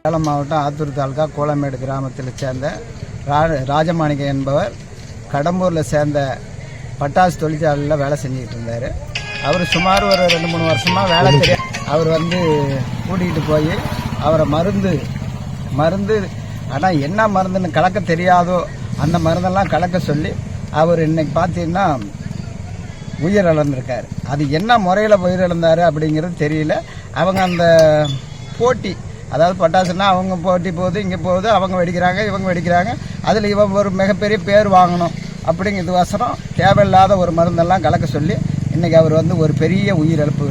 சேலம் மாவட்டம் ஆத்தூர் தாலுகா கோலமேடு கிராமத்தில் சேர்ந்த ராஜமாணிக்கம் என்பவர் கடம்பூரில் சேர்ந்த பட்டாசு தொழிற்சாலையில் வேலை செஞ்சுக்கிட்டு இருந்தார். அவர் சுமார் ஒரு 2-3 வருஷமாக வேலை தெரியாது. அவர் கூட்டிகிட்டு போய் அவரை மருந்து ஆனால் என்ன மருந்துன்னு கலக்க தெரியாதோ அந்த மருந்தெல்லாம் கலக்க சொல்லி அவர் இன்னைக்கு பார்த்தீங்கன்னா உயிரிழந்திருக்கார். அது என்ன முறையில் உயிரிழந்தார் அப்படிங்கிறது தெரியல. அவங்க அந்த போட்டி, அதாவது பட்டாசுன்னா அவங்க போட்டி போகுது, இங்கே போகுது, அவங்க வெடிக்கிறாங்க, இவங்க வெடிக்கிறாங்க, அதில் இவன் ஒரு மிகப்பெரிய பேர் வாங்கணும் அப்படிங்கிறதுவசரம் தேவையில்லாத ஒரு மருந்தெல்லாம் கலக்க சொல்லி இன்றைக்கி அவர் ஒரு பெரிய உயிரிழப்பு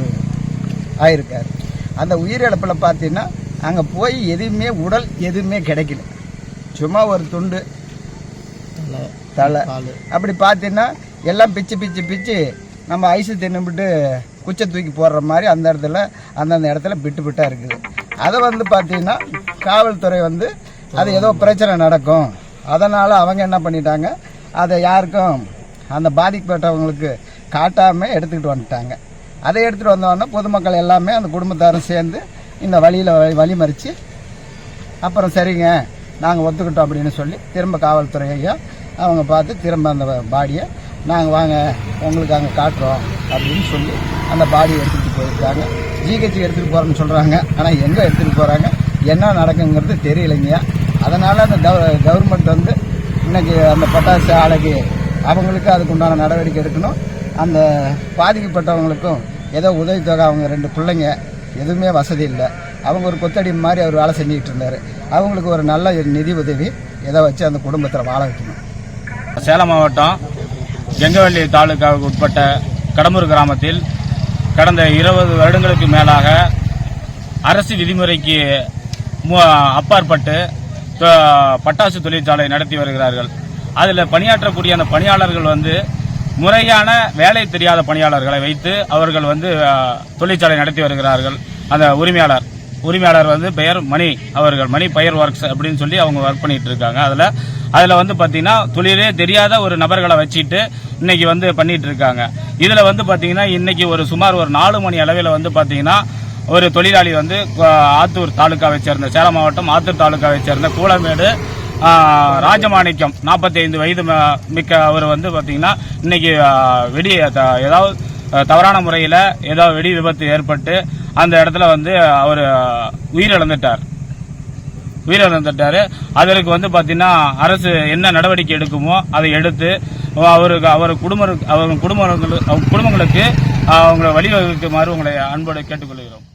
ஆகியிருக்கார். அந்த உயிரிழப்பில் பார்த்தீங்கன்னா அங்கே போய் உடல் எதுவுமே கிடைக்கல. சும்மா ஒரு துண்டு தலை அப்படி பார்த்தீங்கன்னா எல்லாம் பிச்சு நம்ம ஐஸு தின்னுபிட்டு குச்சை தூக்கி போடுற மாதிரி அந்தந்த இடத்துல பிட்டாக இருக்குது. அதை பார்த்தீங்கன்னா காவல்துறை அது ஏதோ பிரச்சனை நடக்கும், அதனால் அவங்க என்ன பண்ணிட்டாங்க, அதை யாருக்கும் அந்த பாதிக்கப்பட்டவங்களுக்கு காட்டாமல் எடுத்துக்கிட்டு வந்துட்டாங்க. அதை எடுத்துகிட்டு வந்தோடனே பொதுமக்கள் எல்லாமே அந்த குடும்பத்தாரும் சேர்ந்து இந்த வழிமறித்து அப்புறம் சரிங்க நாங்கள் ஒத்துக்கிட்டோம் அப்படின்னு சொல்லி திரும்ப காவல்துறையையா அவங்க பார்த்து திரும்ப அந்த பாடியை நாங்கள் வாங்க உங்களுக்கு அங்கே காட்டுறோம் அப்படின்னு சொல்லி அந்த பாடியை எடுத்துகிட்டு போயிருக்காங்க. ஜிஹெச்சுக்கு எடுத்துகிட்டு போகிறோன்னு சொல்கிறாங்க. ஆனால் எங்கே எடுத்துகிட்டு போகிறாங்க, என்ன நடக்குங்கிறது தெரியலைங்கய்யா. அதனால் அந்த கவர்மெண்ட் இன்றைக்கி அந்த பட்டாசு ஆலைக்கு அவங்களுக்கு அதுக்கு உண்டான நடவடிக்கை எடுக்கணும். அந்த பாதிக்கப்பட்டவங்களுக்கும் ஏதோ உதவித்தொகை, அவங்க 2 பிள்ளைங்க எதுவுமே வசதி இல்லை, அவங்க ஒரு கொத்தடி மாதிரி அவர் வேலை செஞ்சுக்கிட்டு இருந்தார். அவங்களுக்கு ஒரு நல்ல நிதி உதவி எதை வச்சு அந்த குடும்பத்தில் வாழ வைக்கணும். சேலம் மாவட்டம் கெங்கவள்ளி தாலுகாவுக்கு உட்பட்ட கடம்பூர் கிராமத்தில் கடந்த 20 வருடங்களுக்கு மேலாக அரசு விதிமுறைக்கு அப்பாற்பட்டு பட்டாசு தொழிற்சாலை நடத்தி வருகிறார்கள். அதில் பணியாற்றக்கூடிய அந்த பணியாளர்கள் முறையான வேலை தெரியாத பணியாளர்களை வைத்து அவர்கள் தொழிற்சாலை நடத்தி வருகிறார்கள். அந்த உரிமையாளர் பெயர் மணி அவர்கள், மணி பயர் ஒர்க்ஸ் அப்படின்னு சொல்லி அவங்க ஒர்க் பண்ணிட்டு இருக்காங்க. அதில் பார்த்தீங்கன்னா தொழிலே தெரியாத ஒரு நபர்களை வச்சுட்டு இன்னைக்கு பண்ணிட்டு இருக்காங்க. இதில் பார்த்தீங்கன்னா இன்னைக்கு சுமார் ஒரு 4 மணி அளவில் பார்த்தீங்கன்னா ஒரு தொழிலாளி ஆத்தூர் தாலுகாவை சேர்ந்த, சேலம் மாவட்டம் ஆத்தூர் தாலுகாவை சேர்ந்த கூலமேடு ராஜமாணிக்கம் 45 வயது மிக்க அவர் பார்த்தீங்கன்னா இன்னைக்கு ஏதாவது தவறான முறையில் ஏதாவது வெடி விபத்து ஏற்பட்டு அந்த இடத்துல அவர் உயிரிழந்துட்டார். அதற்கு பார்த்தீங்கன்னா அரசு என்ன நடவடிக்கை எடுக்குமோ அதை எடுத்து அவர் குடும்பங்களுக்கு அவங்களை வழிவகுக்குமாறு உங்களை அன்போடு கேட்டுக்கொள்கிறோம்.